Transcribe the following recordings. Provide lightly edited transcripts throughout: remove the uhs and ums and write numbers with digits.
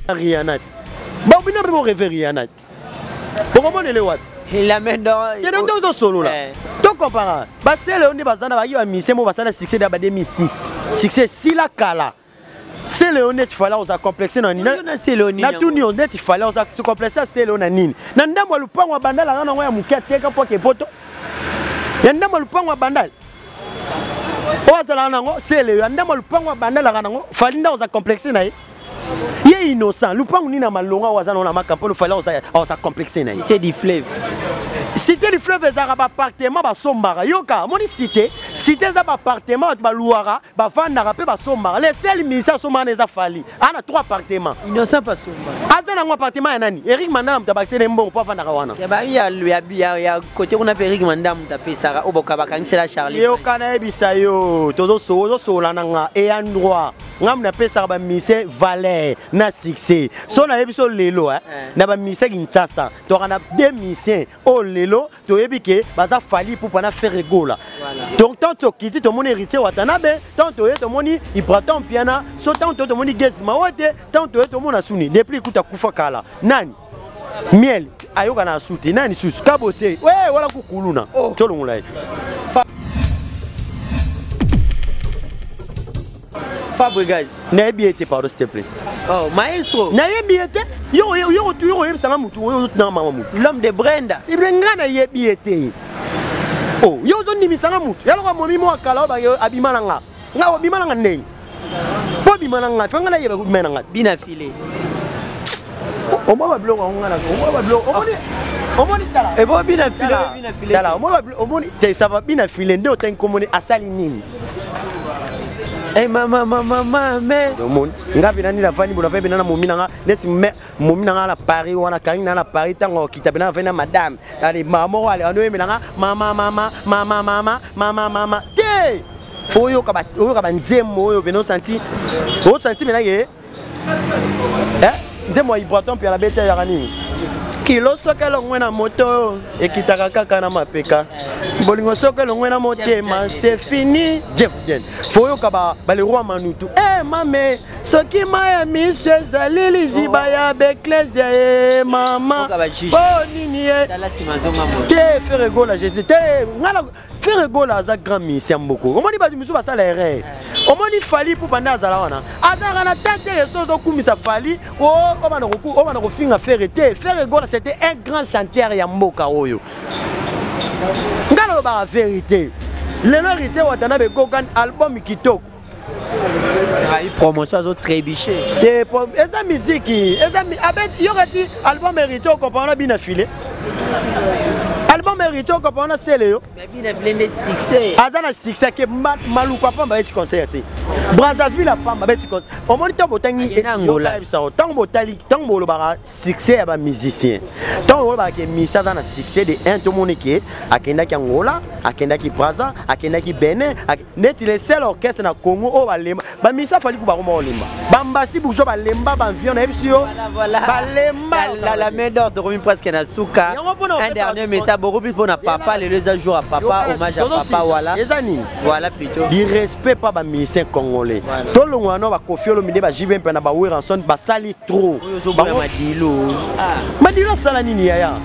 Rihanna. Bah on vient de rêver Rihanna. Pourquoi on est le what? Il a même dans. Il y a deux solo là. Donc comparé. Bah c'est le on est basé dans la mission moi basé dans succès de 2006. Succès si la kala. C'est le honnête il fallait on a complexé dans nina. Na tout ni honnête il fallait on a se complexer c'est le nini. Na ndamwa lupango bandala ngana ngoya mukete ka poke poto. Ya ndamwa lupango bandala. Ozala nango c'est le ndamwa lupango bandala ngana falinda on a complexé na. Il est innocent. Lupango ni na malonga wazana na makampo fallait on a complexé na. C'était du fleuve. Cité du fleuve ezaka ba appartement ba sombara yoka moni cité za ba appartement ba louara ba vandaka pe ba sombara les seuls misa sombara neza fali ana 3 appartements Innocent pas sombara azana ngo appartement ya nani Eric Mandala mtabakise ne mbongo pa vandaka wana ya ba ya côté kuna pe Eric Mandala mtapesa oboka bakanisela Charlie yoka na ebisa yo tozo sola nanga et endroit ngam na pesa ba mise valeur na succès so na ebiso lelo na ba mise kintsasa to kana 2 missions o lelo to yebike baza fali pour pana faire rigola donc tant to kiti to mon héritier watanabe tant to moni ipraton piana so tant to moni gezima wote tant to mona suni depuis kuta kufa kala nani miel ayoka na suti nani susu kabose wala kukuluna to longula Fabregas na biete pardon s'il te plaît. Oh maestro na biete yo sanga mutu yo na mama mutu l'homme de Brenda ibrenga na biete oh yo zo ndimi sanga mutu yalo ko momi mo akala ba yo abimana nga obimana nga nei po bimana nga fanga na yeba kubimana nga bina filé o mo ba bloko ngana o ba bloko o moni tala e bo bina filé tala o moni te ça va bina filé ndo ten komoni asali nini. Eh mama mais mon ngapi nani la fani bona fe bena momina nga nesi momina nga la Paris wana karina la Paris tango kitabena fe na madame ali mama wale ando emina nga mama te foyo ka nzemo oyo beno senti mena ye nzemo ibraton puis la bête ya kanini kilo sokelo ngwena moto ekitaka kaka na mapeka bolingo sokelo ngwena motema c'est fini Jeff Den foyo kaba le roi manutu mame soki maya miso ezali liziba ya beklezia mama bonini te faire gola Jésus te ngala faire gola aza grand mission mboko omoni ba miso basala erreur omoni fali pour banda azala wana azaka na tante yeso zo kumisa fali o bana ko finga faire gola c'était un grand chanteur ya mboka oyo ngalo ba vérité le héritier watanabe kokan album kitoko il promotion zo trébiché eza musique eza abet yokati album héritier comprendre bina filé album héritier comprendre c'est léo mais bina filé de succès azana succès que maluka pamba eti concerté Brazzaville pamba beti concert au moins to botangi Angola tant botali tant bolo ba succès ya ba musicien tant bolo ba ke misa na succès de un to monike akenda ki Angola akenda ki Brazza akenda ki Benin net le seul orchestre na Congo o ba lemba ba misa fali ku ba ko lemba bambasi bujo ba lemba ba vion na ebisio ba lemba la main d'or de remis presque na souka un dernier message beaucoup plus pour na papa les 2 jours à papa hommage à papa voilà plutôt du respect pas ba musicien congolais tout le monde ba kofiolo mide ba jibe mpe na ba weranson ba sali trop ba madilo sala nini ya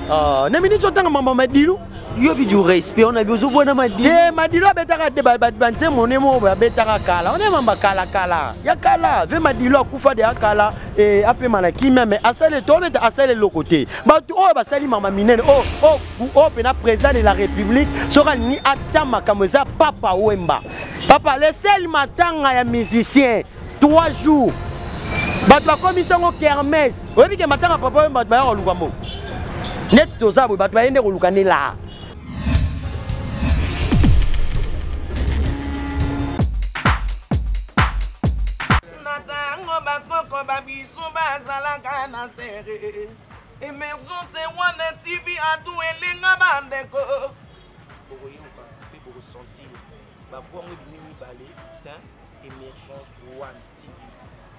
na minute otanga mama madilo yo bi du respect on a besoin bona madilo madilo betaka de ba banze monemo ba betaka kala on est mamba kala ya kala ve madilo akufa de akala et ape malaki mais asale to beta asale lokoté ba o ba sali mama minene o pena président de la république sera ni atama kamoza papa Wemba papa le seul matanga ya musicien 3 jours bato la commission au kermesse oyebi ke matanga papa Wemba ba ya luka mo net to zabo bato ba yende ko luka ne la natango bakoko babisu bazalaka na serre émergence wana TV atu elenga bandeko bokoyoka pe bokosentir bavoix ngo binini balé émergence One TV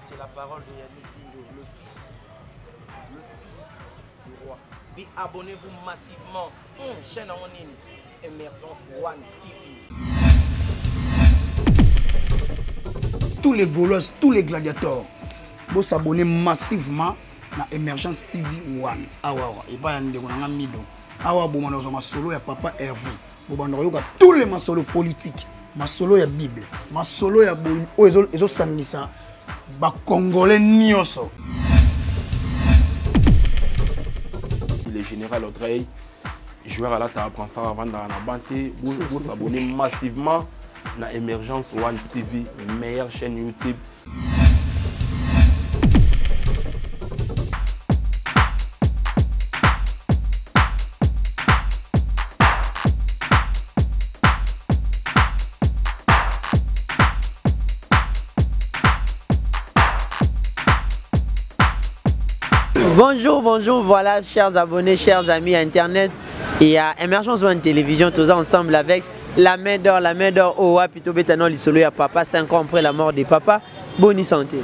c'est la parole de Yannick Dindo le fils du roi puis abonnez-vous massivement chaîne en ligne émergence One TV. Tous les Gaulois, tous les gladiateurs vous s'abonner massivement na Emergence TV 1 awa et pas yande ko mido awa bo manozo masolo ya papa Hervé bo bando yoka tous les masolo politiques masolo ya Bible masolo ya bo ezo sandisa ba congolais nyoso. Le général Audrey, joueur à la table, prend ça avant dans la banque. Vous s'abonnez massivement à Emergence One TV, meilleure chaîne YouTube. Bonjour, bonjour, voilà chers abonnés, chers amis Internet et à Emergence One Télévision, tous ensemble avec la main d'or, oh, Pito Betano, l'isolo ya papa, 5 ans après la mort de papa, bonne santé.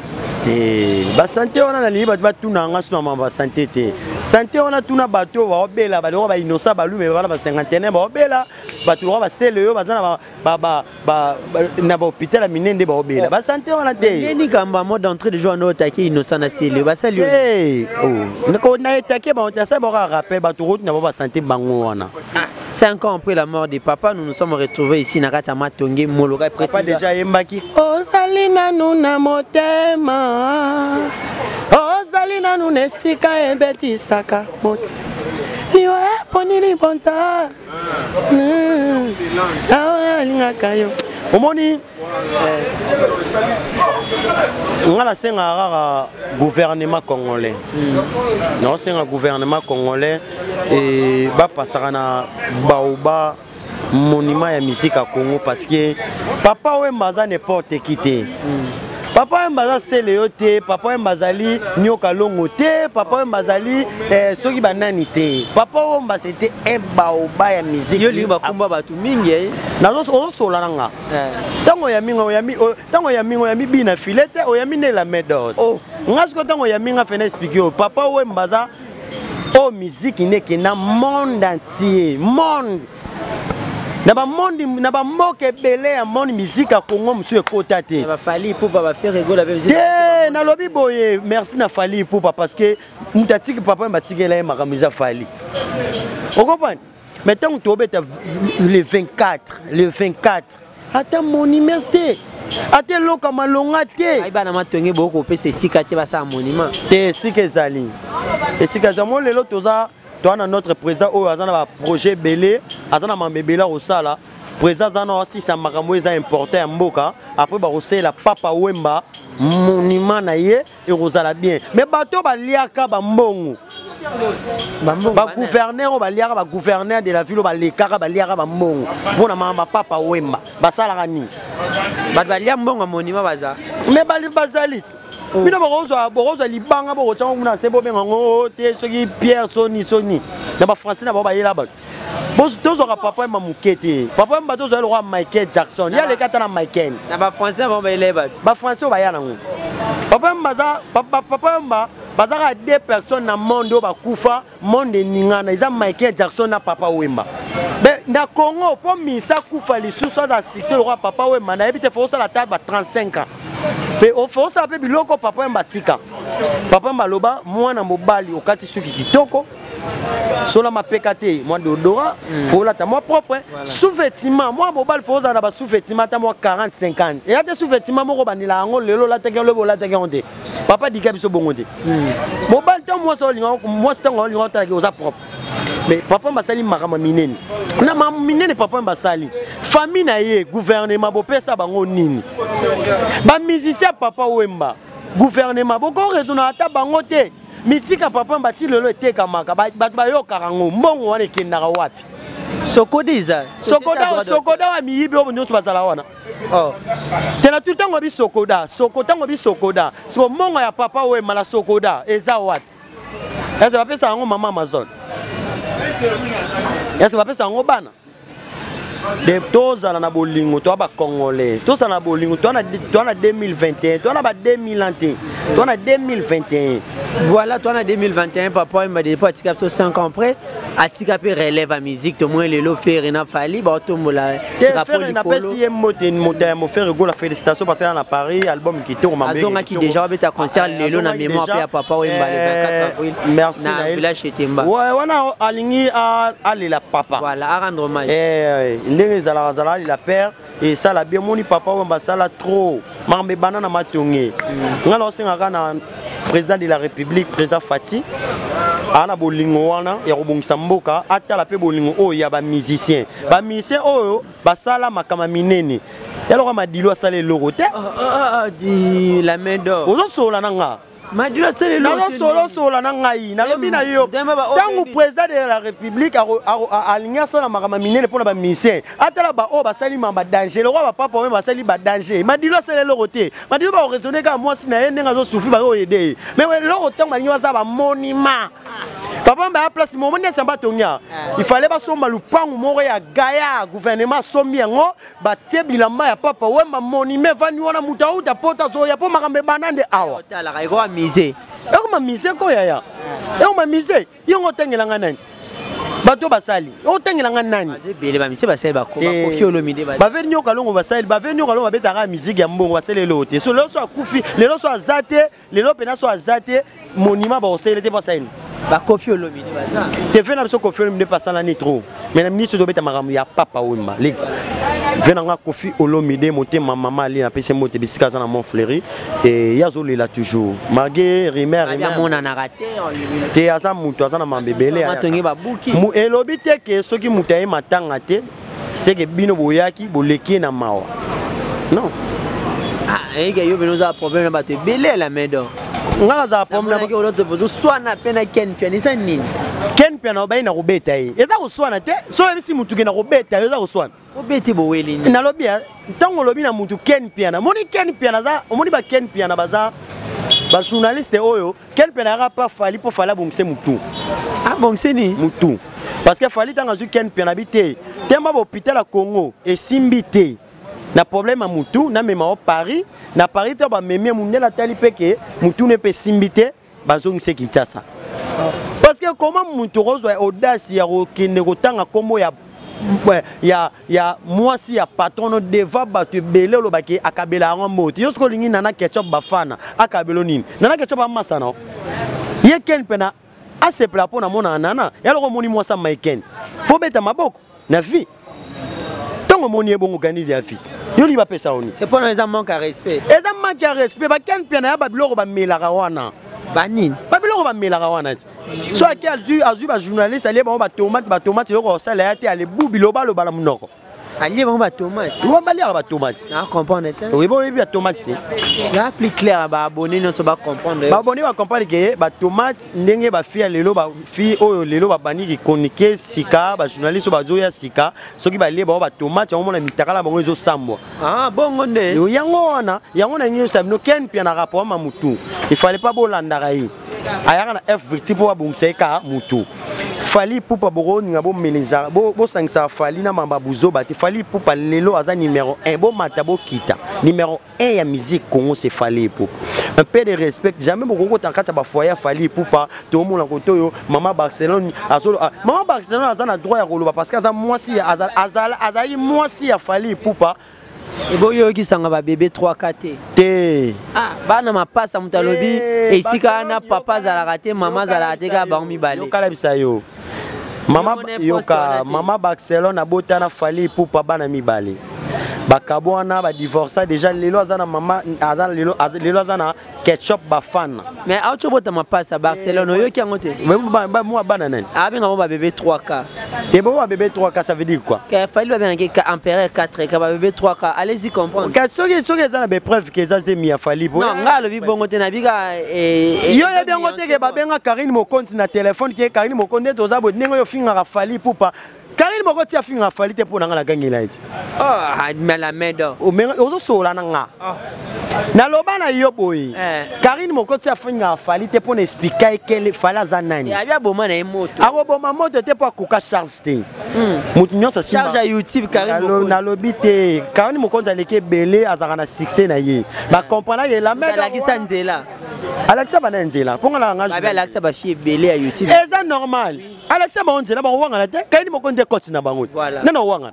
Ba santé on a la libre ba tuna nga suna ba santé te. Santé on a tuna bato ba obela ba ba inosa ba lume ba 51 ba obela ba tu ba sele ba zana ba na ba hôpital minende ba obela. Ba santé on a te. Ni kamba mode d'entrée de jour no taquer innocent na sele ba sali. Oh, nako na taquer ba on ça ba rappel ba tu route na ba santé bango wana. 5 ans après la mort de papa, nous nous sommes retrouvés ici na Katama Tongé Mologa président. Papa déjà yembaki. Oh salina nuna motema. Oh salina nuna sika embeti saka mot. Niwa poni li bonza. Ah linga kayo. Omoni ngala senga rara gouvernement congolais. Non senga gouvernement congolais et ba pasarana baoba monument ya musique à Congo parce que papa Wemba za n'importe qui te. Papa Wemba sele yo te, papa Wemba zali nyoka longo te, papa Wemba zali soki banani te. Papa Wemba c'était un baoba ya musique. Yo li bakumba batu mingi nazo sola nanga. Tango ya mingo ya mi bina filete o ya mine la méthode. Oh, ngasko tango ya minga fena expliquer papa Wemba za oh musique n'est que na monde entier, monde. Na ba moke belé ya monde musique à Congo monsieur ekota te. Na ba fali pour ba faire rigolo avec musique. Na lobi boye merci na fali pour parce que mutatiki papa mbatikela makamuza fali. On comprend? Mais tant que tu obéis le 24, attends monument te. Attends loka malonga te. Aiba na matonge boko pese sika te ba sa monument. Te sika zali. Et sika zamo lelo toza toi notre président au azana projet belé azana mambebela au sala président azana aussi ça makambo eza important ya mboka après ba la papa Wemba monument na ye et rozala bien mais bato ba liaka ba mbongo ba gouverneur ba liaka ba gouverneur de la ville ba lekaka ba liaka ba mbongo bona mama papa Wemba ba sala kani ba lia mbongo monument baza mais ba bazalit bino bokozwa libanga bokotyango kuna se bobengango te soki Pierre soni na ba français na ba yela ba tozwaka papa Wemba moke te papa Wemba tozwa le roi Michael Jackson ya le kata na Michael na ba français ba yela ba français ba yana ngo papa Wemba bazaka 2 personnes na monde ba kufa monde ningana isa Michael Jackson na papa Wemba na Congo po misa kufa lisusu da succès le roi papa Wemba na ebite faut ça la table 35 ans. Mais au fond ça peut biloko papa Wemba tika papa Wemba loba mwana mobali okati suki kitoko sola mapekate moi d'odorat faut la ta moi propre sous-vêtement moi mobile faut ça na ba sous-vêtement ta moi 40 50 et ya te sous-vêtement moko banila ngo lelo la teke lobo la teke onde papa dika biso bongonde mobile ta moi so linga moi stango linga ta ke oza propre mais papa Wemba sali makama minene na ma minene papa Wemba sali famille na ye gouvernement bo pesa bango nini ba musicien papa Wemba gouvernement boko raison ata bango te misika papa Wemba ti lelo etekamaka bato bayokaka ngo mbongo wana ekendaka wapi sokoda wa miyibi oyo nyonso bazala wana tena tout ntango bi sokoda siko mbongo ya papa Wemba na sokoda eza wapi eza bapesa yango mama Amazon eza bapesa yango bana de tozala na bolingo to ba congolais tozala na bolingo to na 2021 to na ba 2021 to na 2021 voilà toi en 2021 papa il m'a dit pas tika 5 ans après atika pe relève à musique to moins lelo faire na fali ba to mola rapport na pesi ye mote mo faire go la félicitations parce que na Paris album qui tourne ma azonga qui déjà ba ta concert lelo na mémoire pe papa we mba le 24 avril merci na village Chetemba ouais wana alingi aller la papa voilà à rendre hommage ndenge zala la père et ça la bien moni papa we mba sala trop mambe banana matonge ngala osenga na président de la République président Fati ana bolingo wana ya kobongisa mboka atala pe bolingo oyo ya ba musicien oyo basala makama minene yalo kama dilo asala eloko te di la main d'or ozo sola nanga madilo asala eloko sola na ngai nalobi na yo tango président de la République alinga sala makama minene pona ba musicien atala ba o basali mamba danger le roi ba papa we basali ba danger madilo asala eloko te madilo ba raisonner ka moi si na ye ndenga zo souffrir ba o aider mais eloko tango malingi basala ba monument papa mba place moment ne samba tonya il fallait ba somba lupangu moko ya gaya gouvernement sombi yango ba tebilamba ya papa we ma monument vani wana mutauta pota zo ya po makambe banande awa tala ka iko mise eko ma mise ko ya eko ma mise yongo tengelanga nani bato basali o tengelanga nani bele ba mise basali ba ko kofi olomide ba veni nyoka longo basali ba veni nyoka longo betaka musique ya mbongo basali lote so lelo so akufi lelo so azate lelo pena so azate monument ba osele te basali ba kofi olomide baza te fait na so kofi olomide pasala ni trop mais na ministre do beta maramu ya papa wemba le venanga kofi olomide moté maman ali na pese moté bisika za na Montfleury et yazo lela toujours malgré rimer mona na raté te aza mutu aza na mambebele matongi ba buki mu elobi te ke soki mutaye matanga te c'est que bino boyaki boleki na mawa non et yo beno za problème ba te belé la main d'or ngala za problème na ko to bozo swana pena ken pianisa nini ken piano ba ina robeta yi eza ko swana te so ebisi mutu ke na robeta eza ko swana obeti bo weli na lobi ntango lobi na mutu ken piano moni ken piano za omoni ba ken piano baza ba journaliste oyo ken piano ra pa fali po fala bongse mutu bongse ni mutu parce que fali tanga zu ken piano bité temba ba hôpital à Congo et simbité na problème à mutu na mema au Paris na Paris to ba meme mundela tali peke mutu ne pe simbité bazong se Kinshasa parce que comment mutu rozo audace ya okende kotanga kombo ya mwasi ya patron deva batu belé lo baki akabela ngomoti yosko lingi nana ketchup bafana akabelo nini nana ketchup amasa na ye ken pena ase pla pona mona nana yalo ko moni mwasa maiken fo beta maboko na vie tango moni ebongo gani ya fit yo li ba pesa oni c'est pas un manque à respect eza manque à respect ba ken pena ya babiloko ba melaka wana banine babiloko ba melaka wana so aki azu ba journaliste ali ba tomate loko sala ya te ale bubi lo ba munoko ali ba tomate wo ba liaka ba tomate na comprendre te oui bon bi ba tomate ni ya plus clair ba abonné non so ba comprendre ba abonné ba comprendre que ba tomate ndenge ba fi lelo ba fi oyo lelo ba bani ki communiquer sika ba journaliste ba zo ya sika soki ba lieba ba tomate on mona mitakala bango ezo sambwa bongo nde yango na ngi sabino ken pia na rapport ma mutu il fallait pas bolanda rai ayaka na f victime po abumseka mutu fali pupa boroni ngabo melinza bo sangisa fali na mamba buzo bati fali pupa lelo aza numéro 1 bo matabo kita numéro 1 ya musique Congo c'est fali pupa un peu de respect jamais beaucoup tankata ba foyer fali pupa to mona kotoyo mama Barcelone azolo mama Barcelone azana droit ya koloba parce que aza mwasi azali mwasi ya fali pupa et boyo ki sanga ba bébé 3-4 te bana mapasa mutalobi esika na papa zala raté maman zala raté ka ba mibale yo kala bisayo mama yoka mama Barcelone abota na fali pupa bana mibale bakabwana ba divorça déjà lelo azana mama azana lelo azana ketchup bafana mais autre bota mapasa Barcelone yo ki angote moi bana nani abenga mo ba bébé 3K te bo ba bébé 3K ça veut dire quoi que fali ba benga ka empereur 4K ba bébé 3K allez-y comprendre ka soki ezana be preuve que ça zemi ya fali bo non ngalo bi bongo te na bika yo ya bien ngote ke ba benga Karine Mokonzi na téléphone ke Karine Mokonzi to za bo ndenge yo finga ka fali pupa Karine moko tia finga fali te pona ngala gangela iti. Oh, mais la main d'or. O menga ozo sola nga. Na loba na yo boy. Karine moko tia finga fali te pona expliquer quelle fala za nani. Ya bia boma na moto. Ako boma moto te po kuka charge te. Mutu nyonso simba. Charge à YouTube Karine moko. Na lobi te. Karine moko nzaleke belé azaka na succès na ye. Ba comprendre ye la main d'or. La kisa nzela. Alexa banenzela. Ponga la nga. Ba Alexa ba fie belé à YouTube. Eza normal. Alexa banenzela ba wanga la te. Karine moko nde coach na bango. Nana wanga.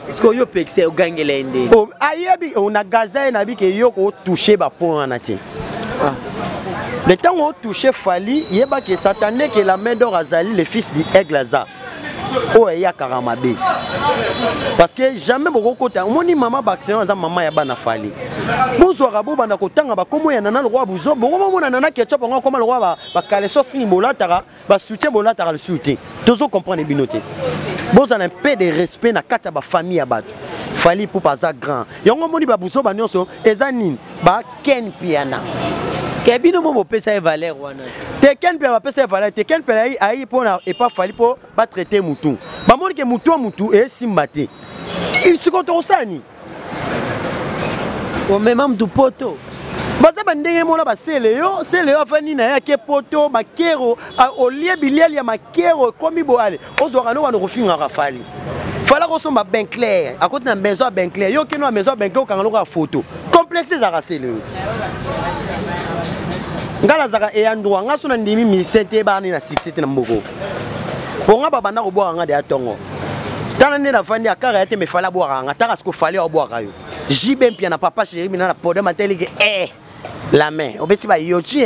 Est-ce que yo pexé o gangela ende? Oh, ayebi on a gazé na bi ke yo ko toucher ba point na ti. Le temps où touché Fali, yeba que Satané que la main d'or Azali le fils d'Aigle Aza. Oh ya Karamabe. Parce que jamais beaucoup kota moni maman baction za maman ya bana Fali. Bonsoir abo bana kotanga ba komo ya nana le roi buzo, bon mona nana ketchup on comment le roi ba kaleso sini bolatara, ba soutien bolatara le soutien. Toujours comprendre binoté. Bon ça un peu de respect na kati ya ba famille ya bato. Fali pour pas ça grand. Yango moni ba buzo ba nyonso ezanine ba ken piana. Kebino mo pesa valeur wana. Te ken pe ba pesa valeur, te ken pe ai pona et pas Fali pour ba traiter mutu. Ba moni ke mutu et simbate. Il se contrôle ça ni. O même du poto. Baza bandenge mona ba seleyo afani na ya ke poto makero o lie biliel ya makero komi boale. Ozwaka no wana kofinga ka Fali. Fala ko somba ben clair. À côté na maison ben clair. Yo kino na maison ben clair kanga loka photo. Complexe za ka seleyo. Ngala zaka e andwa nga sona ndimi misete ba ni na 6 na mboko. Ponga baba na ko boa nga de atongo. Tana ne na fandi akara yate me fala boa nga taka sko fali o boa kayo. Jibe mpia na papa chéri mina na podem ateli ke la main obeti ba yochi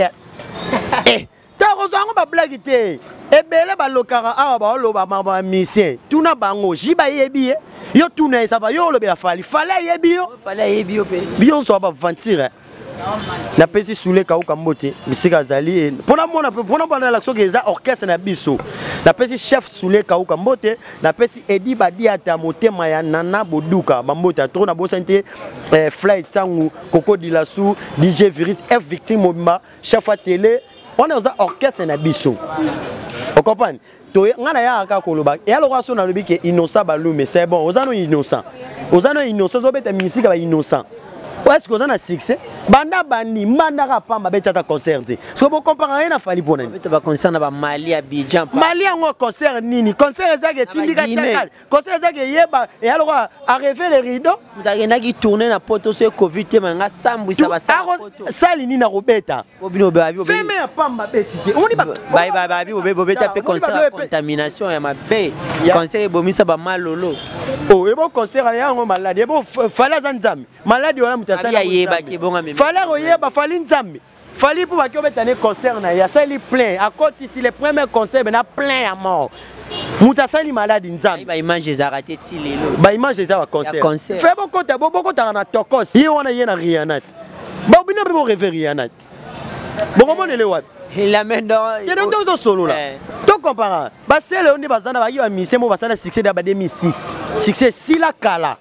ta ko zo nga ba blague te ebele ba lokara awa ba loba ba mission tuna bango jiba yebi yo tuna ça va yo lobe ya fali yebi yo pe bion so ba ventire na pesi soule ka ukambote misika zali pona mona l'action que za orchestre na biso na pesi chef soule ka ukambote na pesi edi badiata motema ya nana boduka bambota trop na bosante fly tsangu koko dilasu DJ Virus F victime mobimba chef à télé on est za orchestre na biso on comprend to ngana ya ka koloba et alors so na lobi ke innocent balu mais c'est bon ozano innocent zo beta misika ba innocent. Est-ce que vous avez un succès? Banda bani, banda rapamba beta ta concert. Est-ce que vous comparez na Fali pour beta ba concert na ba Mali Abidjan. Mali en concert nini? Concert ezake tindika chakal. Concert ezake yeba et alors arriver les rideaux. Mutagenda ki tourner na poto so Covid te manga sambwisa ba sa poto. Sali nini na robeta. Obino babi obi. Feme ya pamba betite. Oni ba babi obeta pe concert contamination ya mabe. Concert bomisa ba malolo. Oh, ebo concert ya ngo malade. Ebo fala za nzambi. Malade wala fallait oyeba fali nzambe fali pour bakio betane concert na ya sali plein à côté si les premiers concerts na plein à mort mutasali malade nzambe ba image za raté ti lelo ba image za ba concert fait beaucoup ta na tokos yi wana ye na rianat ba bino be rêver rianat bon comment le wapi la main d'or il y a donc solo là to compara ba sele on bazana ba yi ba mise mo basala succès da ba 2006 succès si la kala.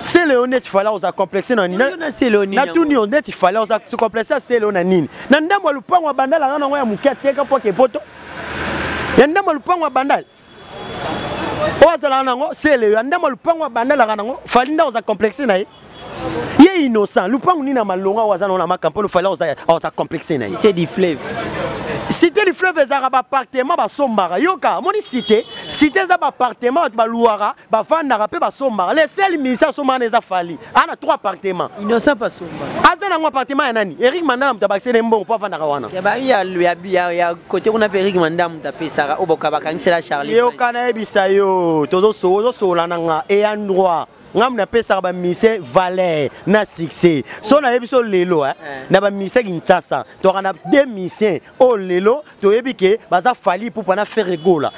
C'est Léonet, il fallait se complexer dans Nina. Na tout Léonet, il fallait se complexer c'est Léonanine. Nanda mo lupa wa bandal la ngana ya mukete ka poke poto. Nanda mo lupa wa bandal. O sala nango c'est Léo. Nanda mo lupa wa bandal la ngana ngo fallait se complexer na ye. Ye innocent. Lupa ni na malonga wa zana na makampolo fallait se complexer na ye. C'était du fleuve. Cité du fleuve ezara ba appartement ba sombara yoka moni cité za ba appartement ba louara ba vandara pe ba sombara les seuls misa sombara eza Fali ana 3 appartements innocent pas sombara azana ngo appartement ya nani Eric Mandala mtabakise mbongo pa vandara wana ya côté kuna pe Eric Mandala mtapesaka oboka bakanisela Charlie yoka na ebisa yo tozo sola nanga et endroit ngam na pesa ba mise valeur na succès so na yebiso lelo na ba mise Kinshasa to kana 2 missions o lelo to yebike baza Fali pour pana faire rigola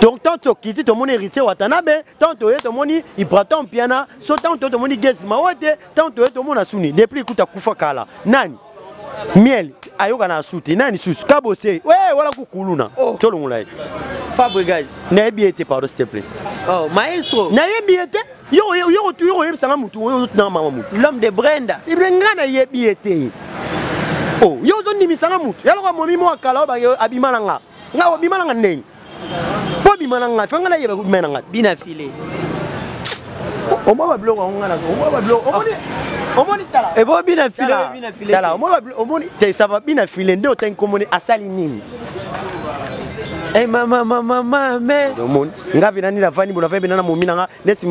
donc tant to kiti to mon héritier watanabe tant to moni ibraton piana so tant to moni gezima wote tant to mona suni depuis kuta kufa kala nani miel ayoka na suti nani susu kabose wala kukuluna to longula Fabregas na ebiete pardon s'il te plaît oh maestro na ebiete yo yebisanga mutu yo na mama mutu l'homme de Brenda ibrenga na yebiete oh yo zo nimisanga mutu yalo kwa momi mo akala ba abimana nga obimana nga ndenge po bimana nga fanga na yeba bimana nga bina filé o mo ba bloko ngana o mo ba bloko o moni tala e bo bina filé tala o mo ba o moni te ça va bina filé ndo ten komoni asali nini eh mama mais mon ngapi nani la vani bona febe na momina nga nesi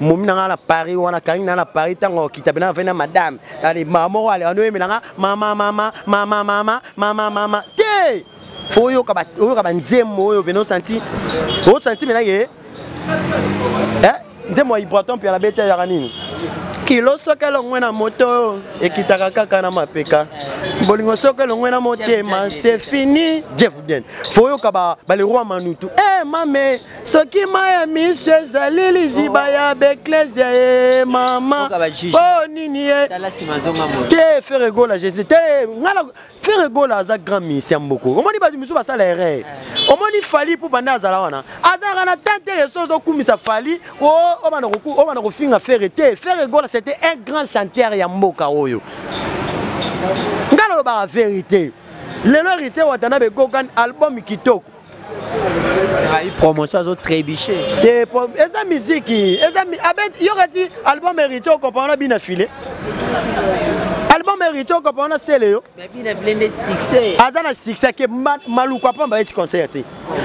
momina nga na Paris wana kanina na Paris tango kitabena vena madame ali mama wale anoyeme nga mama te foyo kaba nzemo oyo beno senti o senti mena ye nzemo ibraton pia la bete ya kanini kilo sokelo ngwena moto ekitaka kaka na mapeka bolingo sokelo ngwena motema c'est fini je vous donne foyo kaba bale roi manutu mame soki maya miso ezali liziba ya beklezia mama po nini te faire gola jésus te ngala faire gola za grand mission mboko omoni ba miso basala erreur omoni fali pour banda azala wana azaka na tante yesozo kumisa fali o bana ko finga faire gola c'était un grand chanteur ya mboka oyo ngalo ba vérité lelo hérité watana be gokan album kitoko ai promotion zo trébiché te eza musique eza abet yokati album hérité ko comprendre bina filé album hérité ko comprendre seleyo mais bina filé de succès azana succès ke maluka pamba eti concert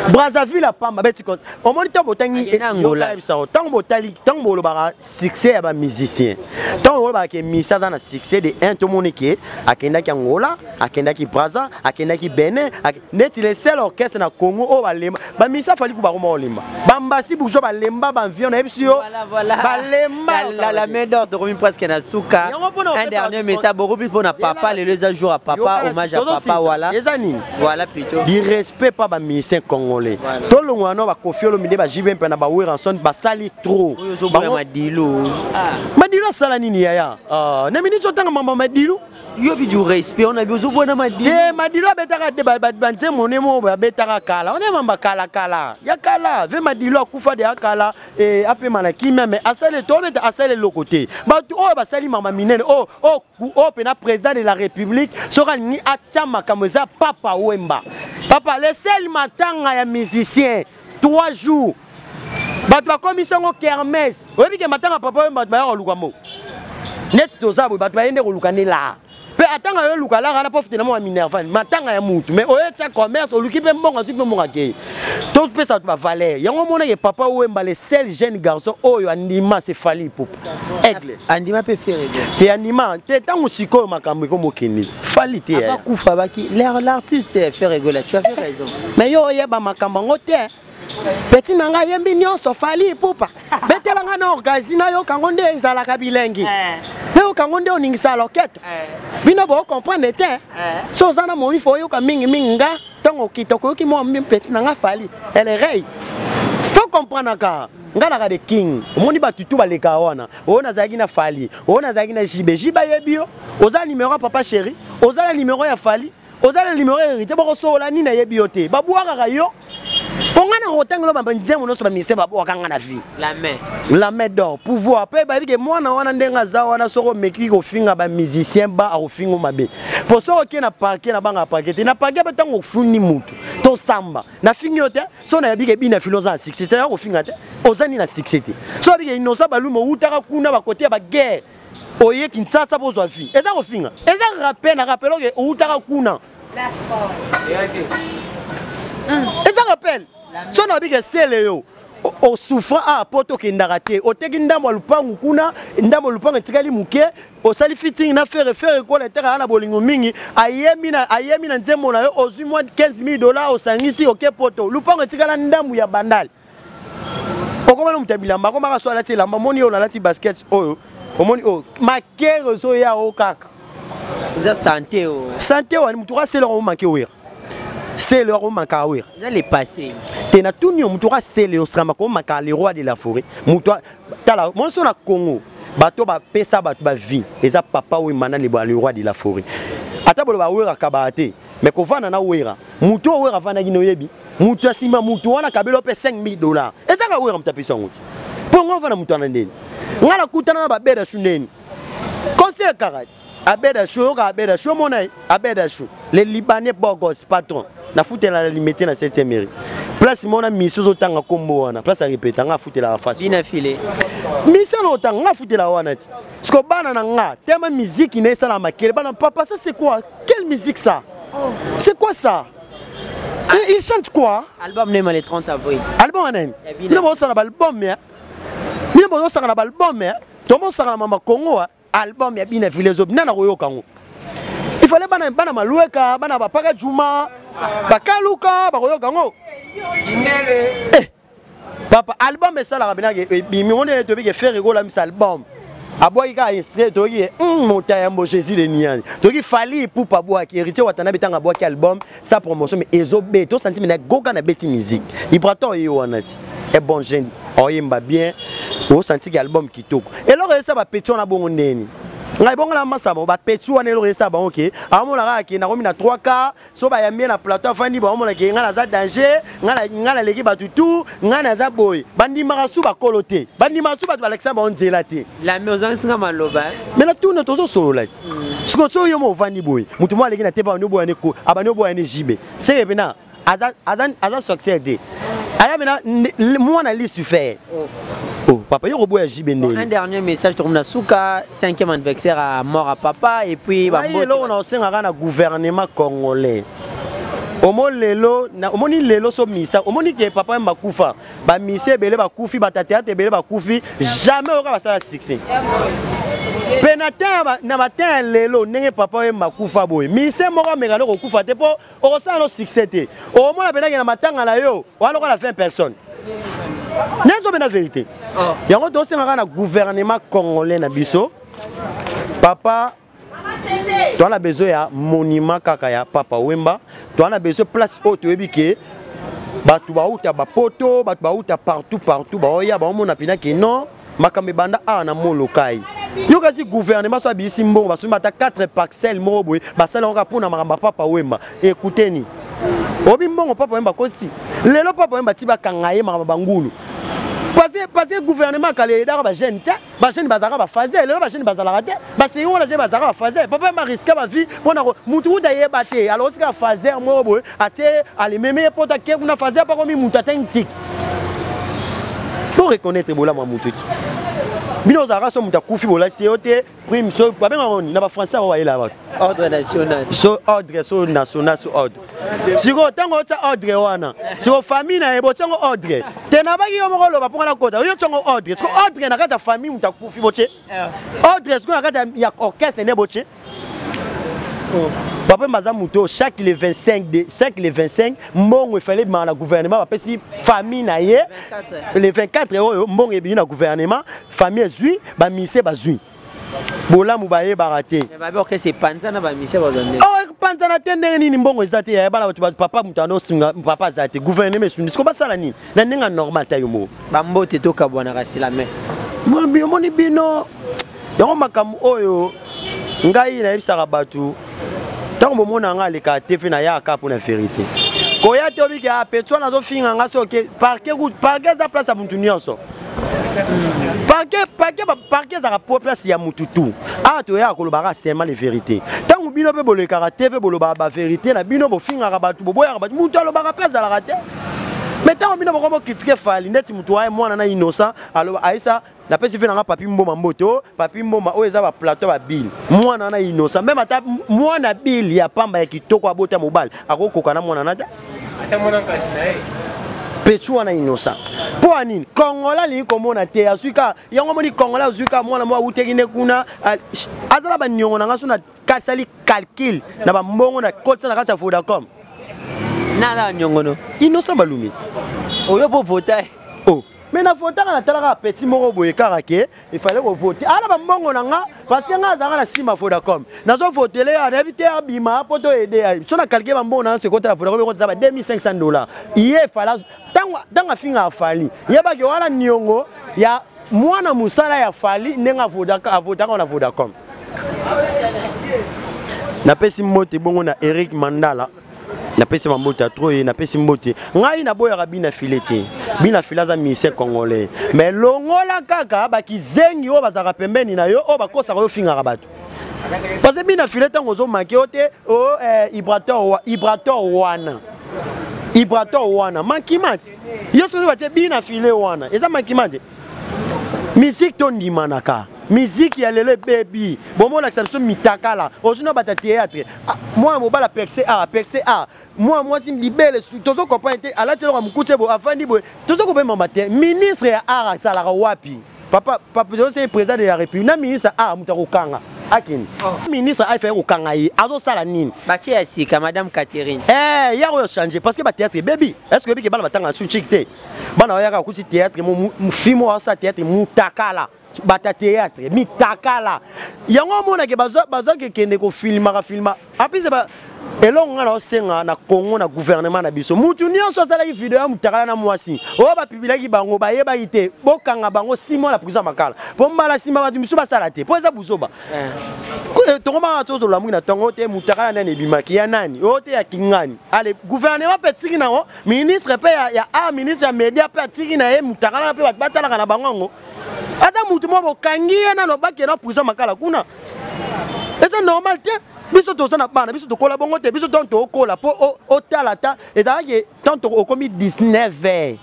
Brazzaville a pamba beti concert o moni to botangi Angola tango botali tango bolobaka succès ya ba musicien tango bolobaka ke misa azana succès de un to monike akenda ki Angola akenda ki Brazza akenda ki Benin neti le seul orchestre na Congo o balemba ba misa fali ku ba koma olimba bambasi bujo balemba ba vion na ebisio balemba la main d'or de Romi presque na suka un dernier message beaucoup plus pour na papa les jours à papa hommage à papa voilà plutôt du respect pas ba musicien congolais to longo na ba kofiolo mide ba jibe mpe na ba weranson ba sali trop ba madilo sala nini yaya na minute otanga mama madilo yo bi du respect on a besoin bona madilo madilo betaka de ba nzemo nemo ba betaka kala on est mamba kala ya kala ve madilo akufa de akala et ape manaki mais asale to beta asale lokote ba o ba sali mama minene o pena président de la république sera ni atama kamoza papa Wemba papa le seul matanga ya musicien 3 jours bat ba commission au kermesse oyebi ke matanga papa Wemba ba ya lukamo net to zabo bat ba yende ko lukane la pe atanga yo lukala kana profite na mo minerva matanga ya mutu mais oyeta commerce oluki pe mbonga zipe mbonga ke to pesa ba valeur yango mona ke papa Wemba le seul jeune garçon oyo andima se fali poupe aigle andima pe faire te anima te tango siko makambo ko mokiniti fali te apa kufa baki l'artiste fait rigoler tu as fait raison mais yo yeba makambo ngote petit nanga yembi nyonso fali poupa betela nga na orgazina yo kango nde ezala ka bilengi yo kango nde oningisa loketo bino bo comprendre te so zana mo ifo yo ka mingi nga tango kitoko ki mo petit nanga fali elle rei faut comprendre ka ngala ka de king omoni batutu baleka wana ona zaki na fali ona zaki na jiba yebio oza numéro papa chéri oza la numéro ya fali oza la numéro ya hérité boko so la ni na yebio te babuaka ka yo pongana rotangelo ba njemo no so ba mise babuaka nga na vie la main d'or pouvoir pe ba bike mwana wana ndenga za wana soko meki ko finga ba musicien ba a fingo mabe po soko ke na parquet na banga parquet na parquet ba tango funi mutu to samba na fingi ote so na bike bina philosophe 6 c'est ko finga te ozani na 6 te so bike inosa balumo utaka kuna ba côté ba guerre oye Kinshasa bozwa vie eza ko finga eza rappel na rappel ke utaka kuna eza rappel so na bike sele yo o souffrant a poto ke ndakate o teki ndamo lupangu kuna ndamo lupangu tikali muke o sali fitting na faire ko la terre na bolingo mingi ayemi na nzemo na yo ozwi moins $15,000 o sangisi oke poto lupangu tikala ndamu ya bandali okomana mutabilamba komaka so alati lamba moni yo alati basket oyo omoni o makere so ya o kaka za santé wani mutura selo o makewira c'est le roi Makawir. Il a les passés. Tu as tout le monde c'est le le roi de la forêt. Moi sur la Congo, bateau ba pesa bateau ba vie. Et ça papa ou mana le roi de la forêt. Ata bolo ba wera kabate. Mais ko vana na wera. Mutu wera vana gino yebi. Mutu asima mutu wana kabelo pe $5,000. Et ça ka wera mtapisa nguti. Pongo vana mutu anandeni. Ngala kutana ba beda shuneni. Conseil karat. Abeda chou monnaie, Abeda chou. Les Libanais bogos patron. Na foutela la limité na 7e mairie. place mona mission zotanga kombo wana place a répéter nga foutre la face Bina filé mission otanga nga foutre la wana ti parce que bana na nga tellement musique ne ça la makele bana papa ça c'est quoi quelle musique ça c'est quoi ça il chante quoi album Nema le 30 avril album anem le bon ça na album mais le bon ça na album mais tout le monde ça na mama Congo album ya Bina filé zo bina na koyoka ngo il fallait bana malueka bana bapaka juma bakaluka bakoyoka ngo papa album est ça la rabina bimi on est tobi ke faire rigola mis album aboyi ka extrait toki motayambo Jésus de niani toki fali pour pas boire qui héritier watana betanga boire qui album sa promotion mais ezobe to senti mais goka na beti musique ibrato yo wanati et bon jeune oyemba bien o senti que album kitoko et alors ça ba pétion na bongo ndeni ngai bongo na masabo ba pétion na lo ça ba OK amona ka ki na komi na 3K so ba yamie na plateau fandi ba omona ki ngala za danger ngala leki ba tutu ngana za boy bandi marasu ba kolote bandi marasu ba Alexandre onzela te la maison singa maloba mais la tourne tozo solo là ce que so yo mo fandi boy mutu mo leki na te ba no boy ne ko aba no boy ne jibe c'est bena azan succès de aya bena moi na liste faire oh papa yo boy jibe ne un dernier message to na suka 5e anniversaire à mort à papa et puis ba mboto on a senga na gouvernement congolais omoni lelo so misa omoni ke papa mba kufa ba mise belé ba kufi ba théâtre belé ba kufi jamais oka ba sala succès penatin na matin lelo ndenge papa mba kufa boy mise moko mekano ko kufa te po o sala no succès te o mona benaki na matanga la yo wala ko la 20 personnes nezo bena vérité yango to senga na gouvernement congolais na biso papa tu as besoin ya monument kaka ya papa Wemba tu as besoin place haute ebike batu ba uta ba poto batu ba uta partout ba oya ba mona pina ke non makambe banda a na molokai yo kasi gouvernement so bisi mbongo ba suma ta 4 parcelles mo boy ba sala on rapona makamba papa Wemba écoutez-ni obi mbongo papa Wemba kosi lelo papa Wemba tiba kangaye makamba bangulu parce que gouvernement kale dara ba jeune te ba jeune bazaka ba fazer lelo ba jeune bazala te ba se yo la jeune bazaka ba fazer papa ma risque ba vie pona mutu da yeba te alors tika fazer mo boy ate ali meme pota ke kuna fazer pas comme mutu atentik pour reconnaître bola ma mutu bino za raso mutu kufi bola COT prime so ba benga ngoni na ba français wa ila ba ordre national so ordre so national so ordre siko tango ta ordre wana siko famille na ebo tango ordre tena baki yo moko loba ponga na kota yo tango ordre siko ordre na kata famille muta kufi boche ordre siko na kata ya orchestre ne boche papa maza muto chaque le 25 mbongo il fallait dans le gouvernement papa si famille na ye le 24 euros mbongo ebi na gouvernement famille zui ba mise ba zui bola mubaye baraté ba que c'est panza na ba mise ba zonde oh panza na tende nini mbongo ezate ya bana batu papa mutano singa papa zate gouvernement sundi ko basala nini na ninga normal tayo mo ba mbote to kabwana kasila me moni bino yango makamu oyo ngai na ebisaka batu tant que mon anga les KTF na ya ka pour la vérité koya to bi ka petso na zo finga nga so ke parquet za place à mutu nyonso parquet za pour place ya mutu tout ah to ya ko lobaka seulement les vérités tant que bino pe bolo ka TV bolo ba vérité na bino bo finga ka batu bo boya ka batu mutu lobaka place za la raté mais tant que bino ko critiquer fali net mutu wa mwana na innocent alors aisa la pesi fait na papi mboma mboto papi mboma o eza ba plateau ba bill mwana na innocent même ata mwana bill ya pamba ya kitoko abota mobile akokoka na mwana nata ata mwana kasi na ye pechu na innocent po anini kongola li komona te asuka yango moni kongola asuka mwana mwa utekine kuna azala ba nyongo na ngaso na kasali calcul na ba mbongo na kotsa na kasa Vodacom na la nyongo no innocent balumisi oyo po voter oh mais na voter na talaka petit moko boye karake il fallait voter ala ba mbongo nanga parce que nga zaka na sima Vodacom nazo voter le ya éviter abima poto aider so na calculer ba mbongo na se côté la Vodacom ko ba $2500 iye fala tanga finga afali yeba ke wala nyongo ya mwana musala ya fali nenga Vodacom na Vodacom na pesi mote bongo na Eric Mandala na pesi mambote trop na pesi mbote ngai na boya bina fileti bina filaza mise congolais mais longola kaka ba kizengi o bazaka pembeni na yo o bakosa ko finga rabatu parce que bina fileta ngozo make ote o ibrator wana Ibrato wana mankimati yo so ba te bina file wana eza mankimati musique to ndimanaka musique ya lelo baby bomo la samson mitakala ozuna bata théâtre moi mo bala percé a moi si libele tozo comprendre ala telo ka mukute bo afandi bo tozo comprendre mate ministre ya art sala wapi papa c'est président de la République na ministre art mutako kanga akini ministre a fait okanga yi azo sala nini batie ya sika madame Catherine ya ko changer parce que ba théâtre baby est-ce que biki bala batanga su chikte bana oyaka kuti théâtre mu film wa sa théâtre mutakala bata théâtre mitakala yango mona ke bazo ke kende ko filma apise ba elonga na osenga na Congo na gouvernement na biso mutu nyonso sala ki video ya mutakala na mwasi o ba pibilaki bango ba yeba ite bokanga bango 6 mois la prison makala po mbala sima batu biso basala te po eza buzoba tongoma to la mwina tongo te mutakala na nebimaki ya nani o te ya kingani ale gouvernement petiki na o ministre pe ya ministre ya media pe atiki na ye mutakala pe batala kana bango ata mutu mo bokangi na no bakena prison makala kuna eza normal te biso to sana bana biso to kola bongo te biso tonto kola po o talata et d'ailleurs tonto o komi 19h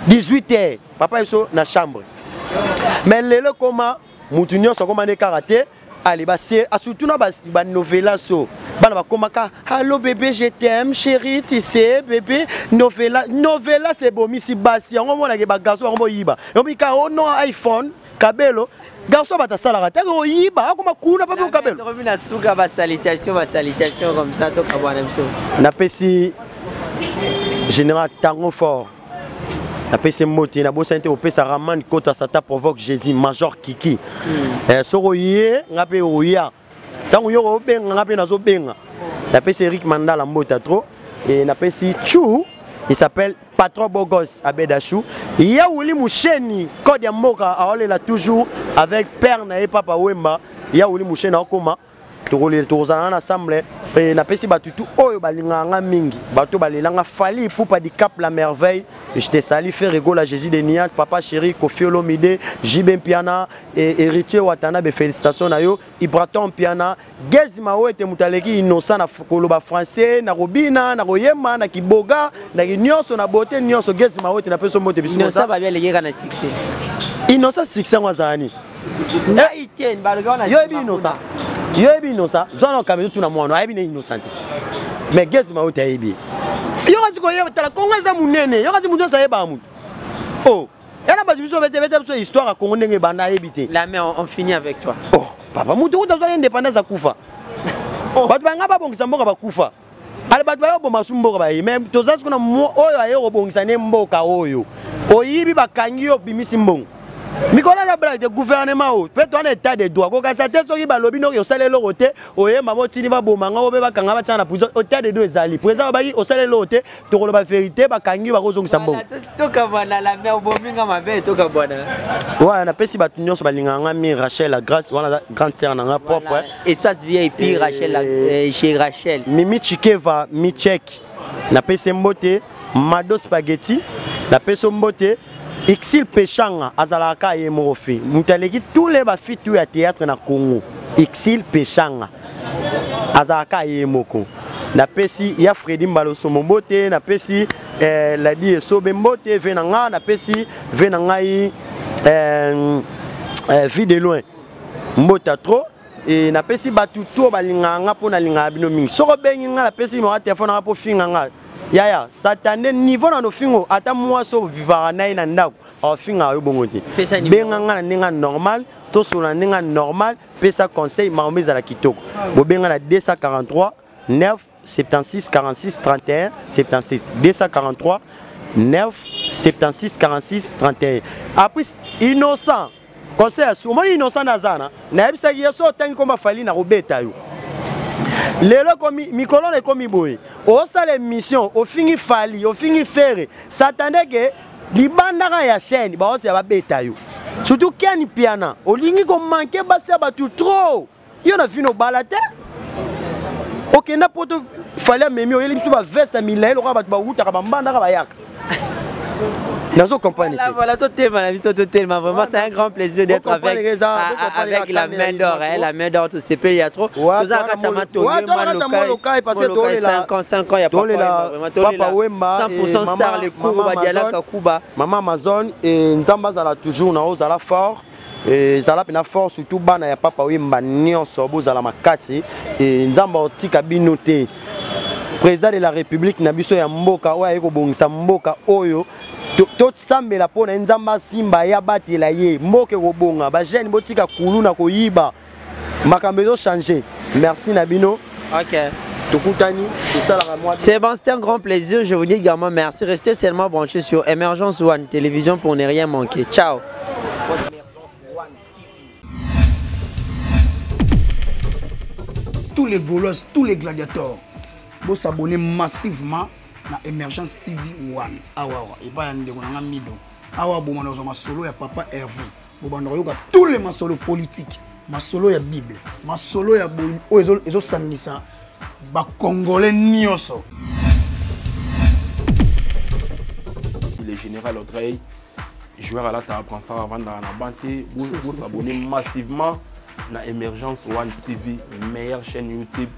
18h papa biso na chambre mais lelo koma mutu nyonso koma ne karaté allez ba c'est surtout na ba novela so bana ba komaka allô bébé je t'aime chérie tu sais bébé novela c'est bomi si basi on mona ke ba garçon on yiba on mi ka no iPhone kabelo garçon bata salaka te ko yiba akoma kuna pa kabelo remis na suka ba salutation comme ça to kabwana biso na pesi général Tango Fort na pesi moti na bosa inte opesa Raman Kota Sata provoque Jésus Major Kiki soko ye ngape oya tango yo obenga ngape nazo benga na pesi Eric Mandala mbota trop et na pesi Chou il s'appelle Patron Bogos Abedachou. Il y a Ouli Moucheni, Code Yamoka, a toujours avec Père et Papa Wemba. Il y a Ouli Moucheni en coma. Tous en assemblée. Et na pesi batutu oyo balinganga mingi. Bato balilanga fali pour pas di cap la merveille. Je te salue faire rigolo à Jésus de Niat, papa chéri Kofi Olomide, Jibem Piana et héritier Watana be félicitations na yo. Ibraton Piana, Gezima oete mutaleki innocent na koloba français, na robina, na royema, na kiboga, na nyonso na beauté nyonso Gezima oete na peso mote biso. Innocent ba bien les na succès. Innocent succès ngwazani. Na itien balgona yo bi innocent. Yo ebi innocent, zona kamelo tuna mwana, ayebi ne innocent. Mais Gezima oete ayebi. Yo kasi ko yeba tala Congo za munene, yo kasi munene sa yeba mutu. Oh, yana ba biso bete biso histoire à Congo ndenge bana yebité. La mais on finit avec toi. Oh, papa mutu ko tazo indépendance za kufa. Oh, batu banga ba bongisa mboka ba kufa. Ale batu ba bomba sumboka ba yi, même tozazi kuna oyo ayo bongisa ne mboka oyo. Oyibi bakangi yo bimisi mbongo. Mikola la blague de gouvernement o peut on état de droit ko kasa te soki ba lobi no yo salelo roté oyemba motini ba bomanga obe bakanga ba tana prison état de droit ezali président ba yi o salelo roté to ko ba vérité bakangi ba kozongisa mbongo to ka bana la mer bominga mabe to ka bana ouais na pesi batu nyonso balinganga mi Rachel la grâce wana grande sœur nanga propre espace VIP Rachel chez Rachel Mimi Chikeva mi check na pesi mbote Mado Spaghetti na pesi mbote Ixil Pechanga azalaka ye mofi mutaleki tous les bafitu ya théâtre na Congo Ixil Pechanga azalaka ye moko na pesi ya Freddy Mbaloso mbote na pesi la die sobe mbote venanga na pesi venanga yi vie de loin mbota trop et na pesi batuto balinganga pona linga bino mingi soko bengi nga na pesi mo téléphone nga po finga nga yaya satane niveau na no fingo ata moi so vivara na ina ndako o finga yo bongote benga nga na ninga normal to so na ninga normal pesa conseil maomeza la kitoko bo benga na 243 9 76 46 31 77 243 9 76 46 31 après innocent conseil souvent innocent nazana na ebisa yeso tangi komba fali na robeta yo lelo komi mikolo le komi boy o sale mission o fingi fali o fingi fere s'attendait que libandaka ya chaîne ba osi ba beta yo surtout Ken Piana o lingi ko manquer basi abatu trop yo na vino balate OK na poto fali memi o yeli biso ba veste milaelo ka batu ba uta ka bambanda ka bayaka Nazo compagnie. Voilà, tout tellement. Vraiment, c'est un grand plaisir d'être avec la main d'or. La main d'or, tout c'est payé, il y a trop. Tout ça, quand ça m'a tourné, 5 ans, il y a pas 100% star, les cours, Maman Amazon, et Nzamba Zala toujours, na Zala fort. Et Zala pena fort, surtout bana ya papa Wemba, Nyonso, Zala Makati, et Nzamba Otika Binote. Président de la République, Nabiso ya Mboka, Oya Eko Bongisa Mboka, Oyo. Tout sambe la pona Nzamba Simba ya bati la ye Mboke Robonga ba jeune botika kuluna ko yiba makambezo changer. Merci Nabino. OK. Tokutani, c'est ça la moi. C'est bon, c'était un grand plaisir. Je vous dis également merci. Restez seulement branchés sur Emergence One Télévision pour ne rien manquer. Ciao. Tous les Gaulois, tous les gladiateurs, vous s'abonner massivement na Emergence TV One. Awawa, et pas yande on a mido. Awa bo manozo ma solo ya papa Hervé. Bo bando yoka tous les masolo politiques, ma solo ya Bible, ma solo ya bo ezo sandisa ba congolais nyoso. Le général Audrey, joueur à la table, prend ça avant dans la banque. Vous s'abonnez massivement na Emergence One TV, meilleure chaîne YouTube.